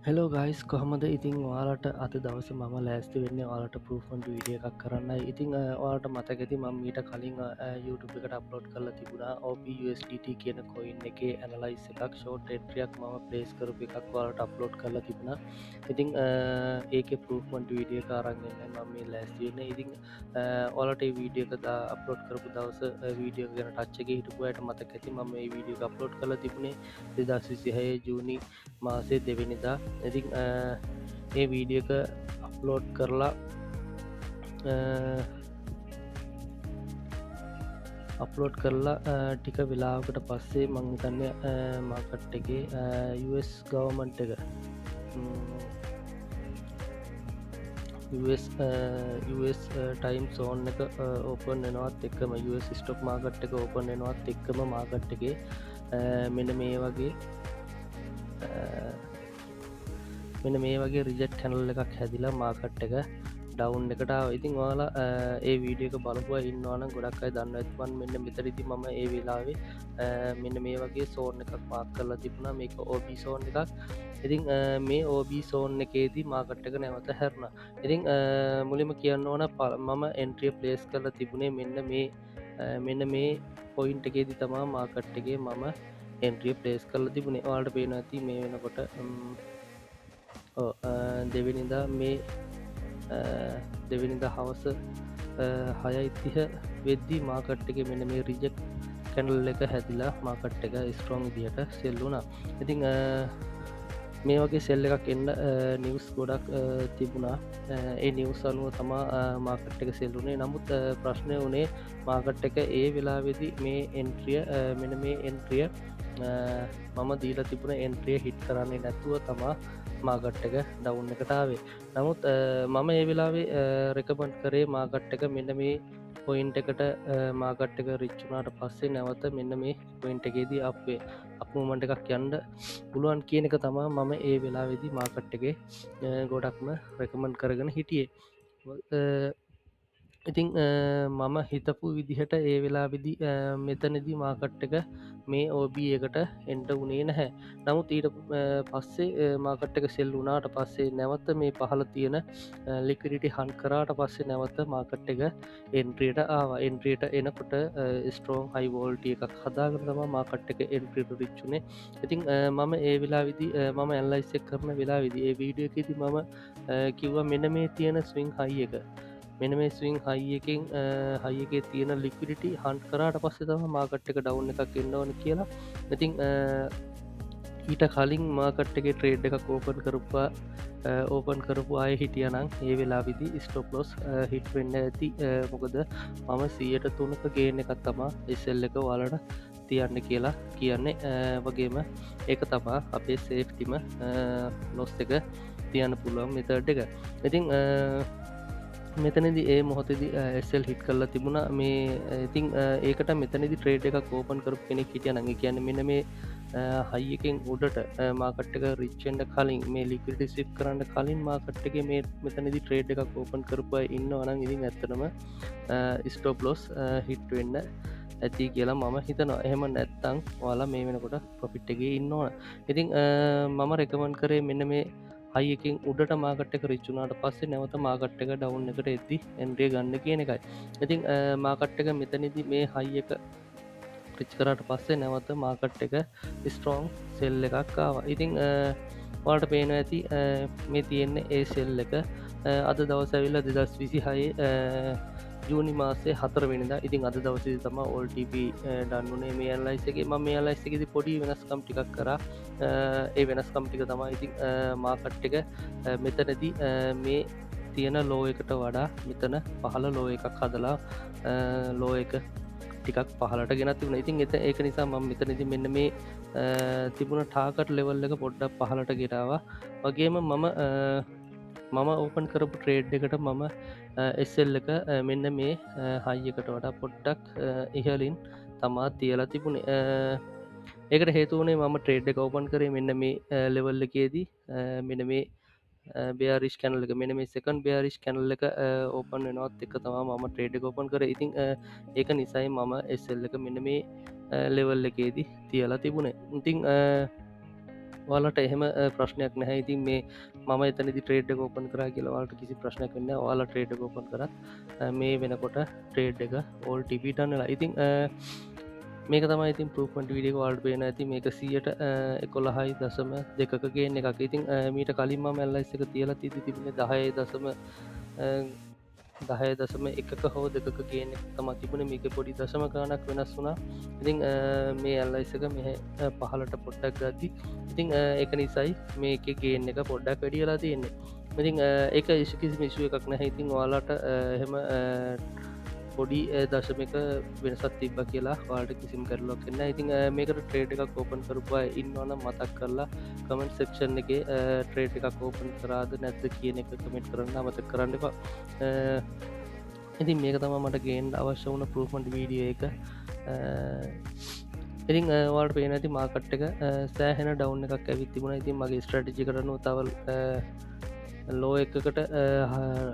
Hello guys කොහමද ඉතින් ඔයාලට අද දවස මම ලෑස්ති වෙන්න ඔයාලට පරෝෆන්ට විඩිය එකක් කරන්න ඉතිං ඔයාලට මතකැති ම මීට කලින් YouTube එකට අප්ලෝඩ් කරලා තිබුණා OPUSDT කියන කොයින් එක ඇනලයිස් එකක් ෂෝට් එට්‍රියක් ම පලේස් කරපු එකක් ඔයාලට අප්ලෝඩ් කරලා තිබුණා ඉතිං ඒක පරෝෆන්ට විඩිය කාරගන්න ම මේ ලෑස්තිවෙන්න ඉතිං ඔලට වීඩිය එක අප්ලෝඩ් කරපු දවස වීඩියෝ ගැන ටච්චගේ හිටපුයට මතක ඇති ම මේ වීඩිය අප්ලෝඩ් කල තිබුණේ 2026 ජූනි මාසේ දෙවෙනිදා ඉතින් ඒ වීඩිය එක අප්ලෝඩ් කරලා අප්ලෝඩ් කරලා ටික වෙලාවකට පස්සේ මංහිතන්න මාකට්ටගේ US ගවමන්ට් එක US ටයිම් සෝන් එක ඕපන් වෙනවත් එක්කම US ස්ටොක් මාකට් එක ඕපන් වෙනවත් එක්කම මාකට්ටගේ මෙන්න මේ වගේ මෙන මේ වගේ රිජෙට් හැනල් එකක් හැදිලා මාකට් එක ඩවුන් එකට ඉතින් වාලා ඒ වීඩියක බලපුව ඉන්නවාන ගොඩක් අයි දන්න ඇත්වන් මෙන්න මෙතරදි මම ඒ වෙලාවේ මෙන්න මේ වගේ සෝන් එකක් මාක් කරලා තිබුණා මේක ඕබී සෝන් එකක් ඉතින් මේ ඕබී සෝන් එකේදී මාකට් එක නැවත හැරණ ඉතින් මුලිම කියන්න ඕන මම එන්ට්‍රිය ප්ලේස් කරලා තිබුණේ මෙන්න මේ පොයින්ට එකේදී තමා මාකට්ටගේ මම එන්ට්‍රිය ප්ලේස් කරලා තිබුණේ වාල්ට පේන ඇති මේ වෙනකොට දෙවිනිදා මේ දෙවිනිද හවස හයයිතිහ වෙද්දී මාකට් එක මෙන මේ රිජෙක් කැනල් එක හැදිලා මාකට් එක ස්ට්‍රෝං දියට සෙල්ලුනා ඉතිං මේ වගේ සෙල්ල එකක් එන්න නිවස් ගොඩක් තිබුණා ඒ නිවස් අනුව තමා මාකට් එක සෙල්ලුනේ නමුත් ප්‍රශ්නය වනේ මාකට් එක ඒ වෙලාවෙදි මේ එන්ට්‍රිය මෙන මේ එන්ට්‍රිය මම දීලා තිබුණ එන්ට්‍රිය හිට් කරන්නේ නැතුව තමා මාගට් එක ඩවුන් එකටාවේ නමුත් මම ඒ වෙලාවේ රෙකබන්් කරේ මාගට් එක මෙන්න මේ පොයින්ට එකට මාගට් එක රිච්චුනාට පස්සේ නැවත මෙන්න මේ පොයින්ට එකේදී අපේ අපමට එකක් යන්ඩ පුළුවන් කියන එක තමා මම ඒ වෙලාවෙදි මාකට් එක ගොඩක්ම රෙකමන්් කරගෙන හිටියේ ඉතිං මම හිතපු විදිහට ඒ වෙලා විදි මෙතනදී මාකට් එක මේ ඕබී එකට එන්ට වනේ නැහැ නමුත් ඊට පස්සේ මාකට් එක සෙල් වුනාට පස්සේ නැවත මේ පහල තියෙන ලිකරිටි හන්් කරාට පස්සේ නැවත මාකට් එක එන්ට්‍රියට ආවා එන්ට්‍රියට එනකොට ස්ට්‍රෝන් හයිවෝල්ටිය එකක් හදාගතම මාකට් එක එන්ට්‍රිට රිච්චුනේ ඉතිං මම ඒ වෙලා විදි මම ඇල්ලයිස්සෙක් කරන වෙලා විදි ඒ වීඩියෝ එකෙති මම කිව්ව මෙන මේ තියෙන ස්විං හයි එක මෙන මේ ස්විං හයියකින් හයිගේ තියෙන ලික්විඩිටි හන්් කරාට පස්සේ තම මාකට් එක ඩවුන් එකක් එන්නවන කියලා ඉතිං ඊට කලින් මාකට්ගේ ට්‍රේඩ් එක කෝපන් කරපා ඕපන් කරපු අය හිටියනං ඒ වෙලා විදි ස්ටොප්ලොස් හිට වෙන්න ඇති මොකද මම 103ක ගේන එකත් තමා එසෙල් එක වලට තියන්න කියලා කියන්නේ වගේම ඒක තමා අපේ සේෆ්ටිම ලොස් එක තියන්න පුළුවන් මෙතඩ් එක ඉතිං මෙතනදි ඒ මොහොතදි එස්සල් හිට කරලා තිබුණා මේ ඉතිං ඒකට මෙතනදි ට්‍රේඩ් එක කෝපන් කරපු කෙනෙක් හිටිය නඟ කියන්න මෙන මේ හයියකින් උඩට මාකට්ක රිච්චෙන්ඩ කලින් මේ ලිකට සිප් කරන්න කලින් මාකට්ගේ මේ මෙතනදි ට්‍රේඩ් එක කෝපන් කරපු ඉන්න අනන් ඉදින් ඇත්තනම ස්ටෝප්ලොස් හිට් වෙන්න ඇති කියලා මම හිතනවා එහෙම නැත්තං වාලා මේ වෙනකොට පොෆිට්ගේ ඉන්න ඕන ඉතිං මම රෙකමන් කරේ මෙන්න මේ හයිකින් උඩට මාකට් එක රිච්චුනාට පස්සේ නැවත මාකට් එක ඩවුන් එකට ඇති එන්ඩේ ගන්න කියන එකයි ඉතිං මාකට් එක මෙතනිදි මේ හයි එක ප්‍රච් කරට පස්සේ නැවත මාකට් එක ස්ට්‍රෝං සෙල් එකක් ආවා ඉතිං වාට පේන ඇති මේ තියෙන්නේ ඒ සෙල් එක අද දවසැවිල්ල 2026 ජූනි මාසේ 4 වෙනිදා ඉතින් අද දවසේ තම OLTP ඩන්නුනේ මේ ඇන්ලයිස්ගේ ම මේ ඇලයිස්ගෙදි පොඩි වෙනස්කම් ටිකක් කර ඒ වෙනස්කම් ටික තමයි ඉතින් මාකට් එක මෙතනදී මේ තියෙන ලෝ එකට වඩා මෙතන පහළ ලෝ එකක් හදලා ලෝ එක ටිකක් පහලට ගෙනත් වුණ ඉතින් එත ඒක නිසා ම මෙතනති මෙන්න මේ තිබුණ ටාකට් ලෙවල් එක පොඩ්ඩක් පහලට ගෙරවා වගේම මම ඕපන් කරපු ට්‍රේඩ් එකට මම එස්සල් එක මෙන්න මේ හයියකට වඩා පොඩ්ඩක් ඉහලින් තමා තියලා තිබුණේ ඒකට හේතුවනේ මම ට්‍රේඩ් එක ඕපන් කරේ මෙන්න මේ ලෙවල් එකේදී මෙන මේ බේරිෂ් කැනල එක මෙන මේ සකන් බේරිෂ් කැනල්ල එක ඕපන් වෙනවත් එක තම ම ට්‍රේඩ් එක ඕපන් කර ඉතින් ඒක නිසයි මම එස්සල් එක මෙන්න මේ ලෙවල් එකේදී තියලා තිබුණේ ඉතිං ඔයාලට එහෙම ප්‍රශ්නයක් නැහැ. ඉතින් මේ මම එතනදි ට්‍රේඩ් එක ඕපන් කරා කියලා ඔයාලට කිසි ප්‍රශ්නයක් වෙන්නේ නැහැ. ඔයාලා ට්‍රේඩ් එක ඕපන් කරත් මේ වෙනකොට ට්‍රේඩ් එක ඕල් ටිපි ඩන් වෙලා. ඉතින් මේක තමයි ඉතින් ප්‍රූෆ්මන්ට් වීඩියෝ එක ඔයාලට පේනවා ඇති. මේක 11.2 ගේන් එකක්. ඉතින් මීට කලින් මම LIS එක තියලා තිබුණේ 10.1 හෝ 2 ගේන් එක තමයි තිබුණේ. මේක පොඩි දශම ගානක් වෙනස් වුණා. ඉතින් මේ LIS එක මෙහෙ පහලට පොඩ්ඩක් ගද්දි ඉතින් ඒක නිසයි මේක ගේන් එක පොඩ්ඩක් වැඩි වෙලා තියෙන්නේ. ඉතින් ඒක කිසිම ඉෂුව එකක් නැහැ. ඉතින් ඔයාලට එහෙම පොඩි දශමක වෙනසත් තිබ්බ කියලා වාට කිසිම කරලක් එන්න. ඉතින් මේකට ට්‍රේඩ් එකක් ඕපන් කරපුවා ඉන්නවන මතක් කරලා කමෙන්ට් සෙක්ෂන් එක ට්‍රේඩ් එකක් ඕපන් කරාද නැද්ද කියන එක කමෙන්ට් කරන්න අමතක කරන්න එපා. ඉතින් මේක තම මට ගේන් අවශ්‍ය වුණ ප්‍රූෆ්මන්ට් වීඩියෝ එක. ඉතින් වාට පේන ඇති මාකට් එක සෑහෙන ඩවුන් එකක් ඇවිත් තිබුණ. ඉතින් මගේ ස්ට්‍රටජි කරනු තවල් ලෝ එකකට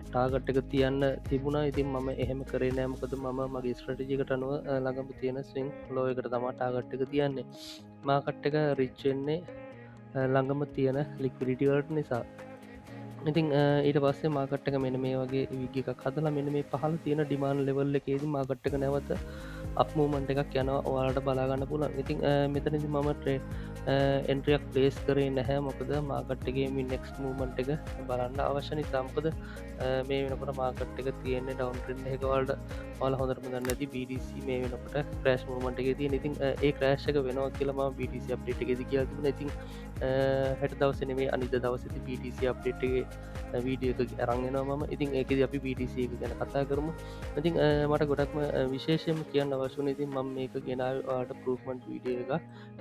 ටාගට් එක තියන්න තිබුණා. ඉතින් මම එහෙම කරේ නෑමකද මම මගේ ස්ට්‍රටජිකට අනුව ළඟම තියෙන ස්විං ලෝ එකට තමා ටාගට් එක තියන්නේ. මාකට් එක රිච්චෙන්නේ ළඟම තියෙන ලික්විඩිටිවලට නිසා. ඉතින් ඊට පස්සේ මාකට් එක මෙන මේ වගේ විග එකක් හදලා මෙන මේ පහල තියෙන ඩිමාන් ලෙවල් එකේදී මාකට් එක නැවත අප්මූමන්ට් එකක් යනවා ඔයාලට බලාගන්න පුළන්. ඉතින් මෙතනදි මම ට්‍රේ එන්ට්‍රියක් ප්ලේස් කරේ නැහැ. මොකද මාකට්ගේ මිනෙක්ස් මූමන්ට් එක බලන්න අවශ්‍ය නිසාමකද මේ වෙනකොට මාකට් එක තියෙන්නේ ඩවන් ට්‍රෙන්ඩ් එකවලට ඔයාලා හොඳටම දන්න ඇති BTC මේ වෙනකොට ක්‍රෑෂ් මූමන්ට් එකේ තියෙන. ඉතින් ඒ ක්‍රෑෂ් එක වෙනවා කියලා මම BTC අප්ඩේට් එකේදී කියලා තිබුණා. ඉතින් හෙට දවසේ නෙමෙයි අනිද්දා දවසේදී BTC අප්ඩේට් එකේ වීඩියෝ එක අරන් එනවා මම. ඉතින් ඒකෙදි අපි BTC එක ගැන කතා කරමු. ඉතින් මට ගොඩක්ම විශේෂයෙන්ම කියන්න අවශ්‍ය වුණේ ඉතින් මම මේක ගෙනාවේ ඔයාලට ප්‍රූෆ්මන්ට් වීඩියෝ එකක්.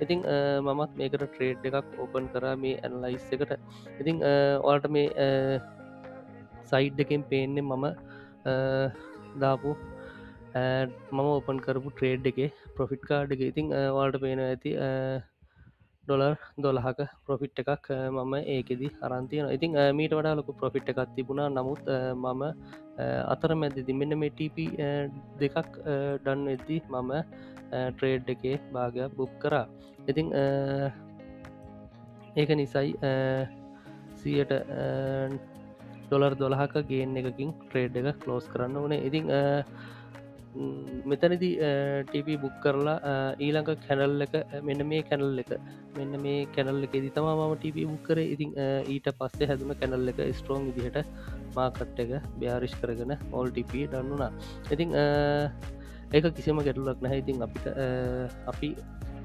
ඉතින් මමත් මේකට ට්‍රේඩ් එකක් ඕපන් කරා මේ ඇනලයිස් එකට. ඉතින් ඔයාලට මේ සයිඩ් එකෙන් පේන්නේ මම දාපු මම ඕපන් කරපු ට්‍රේඩ් එකේ ප්‍රොෆිට් කාඩ් එක. ඉතින් ඔයාලට පේනවා ඇති ඩොලර් 12ක ප්‍රොෆිට් එකක් මම ඒකෙදි අරන් තියෙනවා. ඉතින් මීට වඩා ලොකු ප්‍රොෆිට් එකක් තිබුණා. නමුත් මම අතරමැදදි මෙන්න මේ TP දෙකක් ඩන් වෙද්දි මම ට්‍රේඩ් එකේ භාගයක් බුක් කරා. ඉතින් ඒක නිසයි 100ට ඩොලර් 12ක ගේන් එකකින් ට්‍රේඩ් එක ක්ලෝස් කරන්න ඕනේ. ඉතින් මෙතනදි TP බුක් කරලා ඊළඟ කැනල් එක මෙන්න මේ කැනල් එක මෙන්න මේ කැනල් එකේදී තමා මම TP බුක් කරේ. ඉතින් ඊට පස්සේ හැදුන කැනල් එක ස්ට්‍රෝං විදිහට මාකට් එක බ්‍යාරිෂ් කරගෙන ඕල් TP ඩන් වුණා. ඉතින් ඒක කිසිම ගැටලුවක් නැහැ. ඉතින්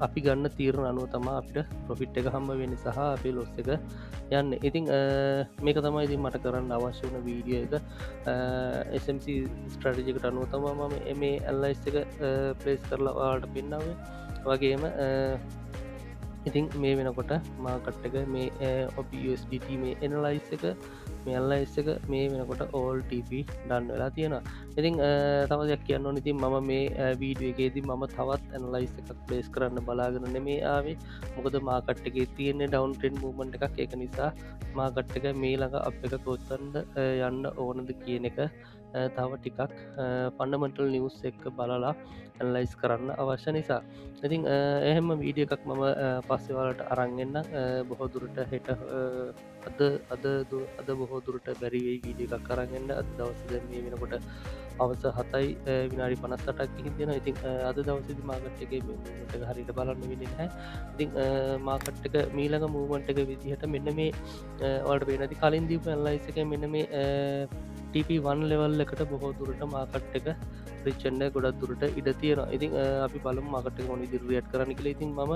අපි ගන්න තීරණ අනුව තමා අපිට ප්‍රොෆිට් එක හම්බ වෙන සහ අපේ ලොස් එක යන්න. ඉතින් මේක තමයි ඉතින් මට කරන්න අවශ්‍ය වුණ වීඩියෝ එක. SMC ස්ට්‍රටජිකට අනුව තමා මම මේ ඇල්ලයිස් එක ප්ලේස් කරලා ඔයාලට පෙන්නාවේ. වගේම ඉතින් මේ වෙනකොට මාකට් එක මේ USDT මේ එනලයිස් එක මේ ඇල්ලයිස් එක මේ වෙනකොට ඕල් TP ඩන් වෙලා තියෙනවා. ඉතින් තව දෙයක් කියන්න ඕනේ. ඉතින් මම මේ වීඩියෝ එකේදී මම තවත් ඇනලයිස් එකක් ප්ලේස් කරන්න බලාගෙන නෙමේ ආවේ. මොකද මාකට් එකේ තියෙන්නේ ඩවුන් ට්‍රෙන්ඩ් මූව්මන්ට් එකක්. ඒක නිසා මාකට් එක මේ ළඟ අප් එක කොතනද යන්න ඕනද කියන එක තව ටිකක් ෆන්ඩමෙන්ටල් නිවුස් එක්ක බලලා ඇනලයිස් කරන්න අවශ්‍ය නිසා. ඉතින් එහෙම වීඩියෝ එකක් මම පස්සේ ඔයාලට අරන් එන්න. බොහෝ දුරට හෙට අද බොහෝ දුරට බැරි වෙයි වීඩියෝ එකක් අරන් එන්න. අද දවසේ දැන් මේ වෙනකොට හවස 7යි විනාඩි 58ක් ගිහින් දෙනවා. ඉතින් අද දවසේදී මාකට් එකේ මූව්මන්ට් එක හරියට බලන්න වෙන්නේ නැහැ. ඉතින් මාකට් එක මීළඟ මූව්මන්ට් එක විදිහට මෙන්න මේ ඔයාලට පේන ඇති කලින් දීපු ඇනලයිස් එකේ මෙන්න මේ TP1 ලෙවල් එකට බොහෝ දුරට මාකට් එක රිච්චෙන්ඩ ගොඩක් දුරට ඉඩ තියෙනවා. ඉතින් අපි බලමු මාකට් එක මොන විදිහට රියැක්ට් කරන්න කියලා. ඉතින් මම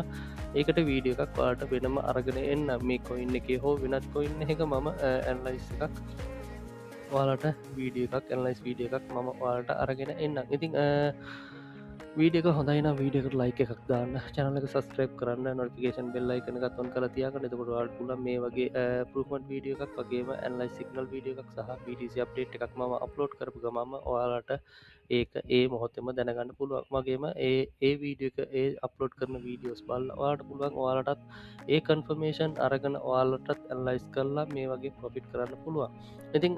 ඒකට වීඩියෝ එකක් ඔයාලට වෙනම අරගෙන එන්න. මේ කොයින් එකේ හෝ වෙනත් කොයින් එකක මම ඇනලයිස් එකක් ඔයාලට වීඩියෝ එකක් ඇනලයිස් වීඩියෝ එකක් මම ඔයාලට අරගෙන එන්න. ඉතින් වීඩියෝ එක හොඳයි නම් වීඩියෝ එකට ලයික් එකක් දාන්න, channel එක subscribe කරන්න, notification bell icon එකත් on කරලා තියාගන්න. එතකොට ඔයාලට පුළුවන් මේ වගේ improvement වීඩියෝ එකක් වගේම analyze signal වීඩියෝ එකක් සහ BTC update එකක් මම upload කරපු ගමන්ම ඔයාලට ඒක ඒ මොහොතේම දැනගන්න පුළුවන්. වගේම ඒ වීඩියෝ එක ඒ අප්ලෝඩ් කරන වීඩියෝස් බලලා ඔයාලට පුළුවන් ඔයාලටත් ඒ කන්ෆර්මේෂන් අරගෙන ඔයාලටත් ඇනලයිස් කරලා මේ වගේ ප්‍රොෆිට් කරන්න පුළුවන්. ඉතින්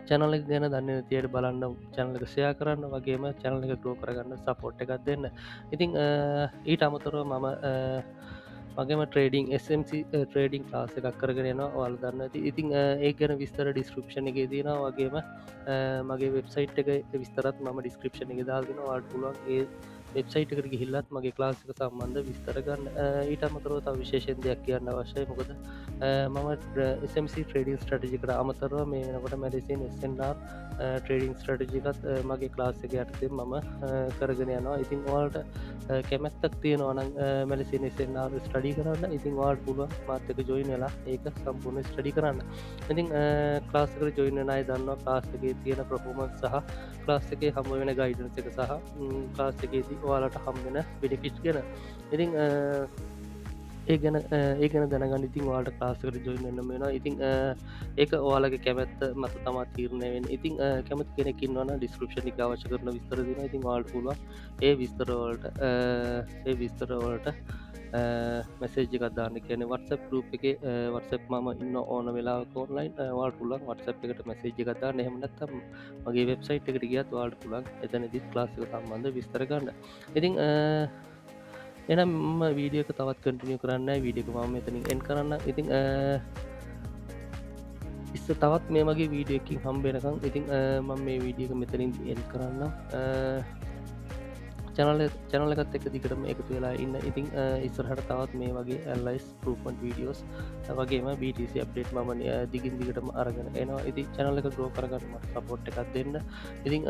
channel එක ගැන දන්නේ නැති අයට බලන්න channel එක share කරන්න, වගේම channel එක grow කරගන්න support එකක් දෙන්න. ඉතින් ඊට අමතරව මම වගේම ට්‍රේඩිං SMC ට්‍රේඩිං ලාස් එකක් කරගෙන යනවා ඔයාල දන්න ඇති ඉතින් ඒ ගැන විස්තර ඩිස්ක්‍රපෂන් එක තියෙනවා වගේම මගේ වෙබ්සයිට් එක විස්තරත් ම ඩිස්ක්‍රපෂන් එක දාගෙන වාට පුළුවන් ඒ වෙබ්සයිට් එකට ගිහිල්ලත් මගේ ක්ලාසික සම්බන්ධ විස්තරගන්න ඊට අමතරව තව විශේෂෙන් දෙයක් කියන්න අවශ්‍යය මොකද මම SMC ට්‍රේඩිං ස්ටටිජිකට අමතරව මේ වෙනකොට මැඩිසින් SNR ට්‍රේඩිං ස්ටටිජිකත් මගේ ක්ලාසික යටතේ මම කරගෙන යනවා ඉතින් වාල්ට කැමැත්තක් තියෙනවන මැලසින SNR ස්ටඩි කරන්න ඉතින් වාට පුළුව මාතක ජොයින් වෙලා ඒක සම්පූර්ණ ස්ටඩි කරන්න ඉතින් ක්ලාස්ක ජොයින අය දන්නවා ක්ලාස්ගේ තියෙන ප්‍රපෝමන්ස් සහ ක්ලාස් එකේ හම වෙන ගයිඩන්ස එක සහ ක්ලාස් එකේදී ඔයාලට හම්වෙන බිනිිෆිට් ගෙන ඉතින් ඒ ගැන දැනගන්න ඉතින් වාට ක්ලාසකට ජොයින් එන්න වෙන ඉතින් ඒක ඔයාලගේ කැමැත්ත මත තමා තීරණයෙන් ඉතින් කැමති කෙනෙකින් වන ඩිස්කෘප්ෂණ එක අවශ්‍ය කරන විස්තර දින ඉතින් වාල්ට පුළුව ඒ විස්තරවලට මැසේජිකදාන්න කියන වටසප් රූප එක වටසප් මම ඉන්න ඕන වෙලා කෝන්ලයින් වාල් පුලන් වටසප් එකට මැසේජිකදා නෙහමනත්තම් මගේ වෙබ්සයිට් එකට ගියත් වාල්ට පුලන් එතන දිත් ලාසික සම්බන්ධ විස්තර ගන්න ඉතින් එනම් වීඩියක තවත් කටිනිය කරන්න වීඩියක මම මෙතනින් එන් කරන්න ඉතින් ඉස්ස තවත් මේ මගේ වීඩියකින් හම්බෙනකම් ඉතින් මම මේ වීඩියක මෙතනින් එන් කරන්න චැනලකත් එක දිකටම එකතු වෙලා ඉන්න ඉතින් ඉස්සරහට තවත් මේ වගේ ඇල්ලයිස් පරපන්ට වීඩියෝස් වගේම BTC අප්ඩේට් මම දිගින් දිගටම අරගෙන එනවා ඉති චැනල එක ග්‍රෝ කරගන්න සපෝට් එකක් දෙන්න ඉතින්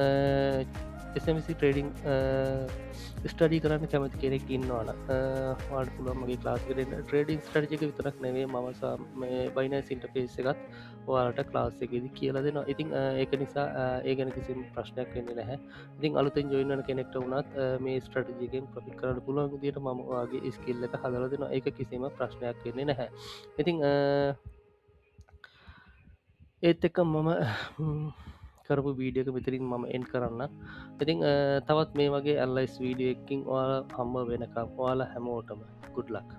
SMC ට්‍රේඩිං ස්ටඩි කරන්න කැමති කෙනෙක් ඉන්නවාන වාඩ පුළුවන්මගේ ලාස් කරන්න ට්‍රේඩිං ස්ටඩික විතරක් නෙවේ මසා මේ බයිනස් ඉන්ටපේස් එකත් ඔයාලට ක්ලාස් එකෙද කියලා දෙනවා ඉතින් ඒක නිසා ඒ ගැන කිසිම ප්‍රශ්නයක් වෙන්නේ නැහැ ඉතින් අලුතෙන් ජොයින්න කෙනෙක්ට වුණත් මේ ස්ට්‍රටජිකෙන් ප්‍රපිට කරන්න පුළුවන් දිට මමවාගේ ස්කිල්ල එක හදල දෙන එක කිසිම ප්‍රශ්නයක් වෙන්නේ නැහැ ඉතින් ඒත් එක මම කරපු වීඩියක මෙතරින් මම එන් කරන්න ඉතින් තවත් මේ වගේ ඇල්ලයිස් වීඩිය එකින් ඔයාල හම්බ වෙනකම් ඔයාලා හැමෝටම ගුඩ්ලක්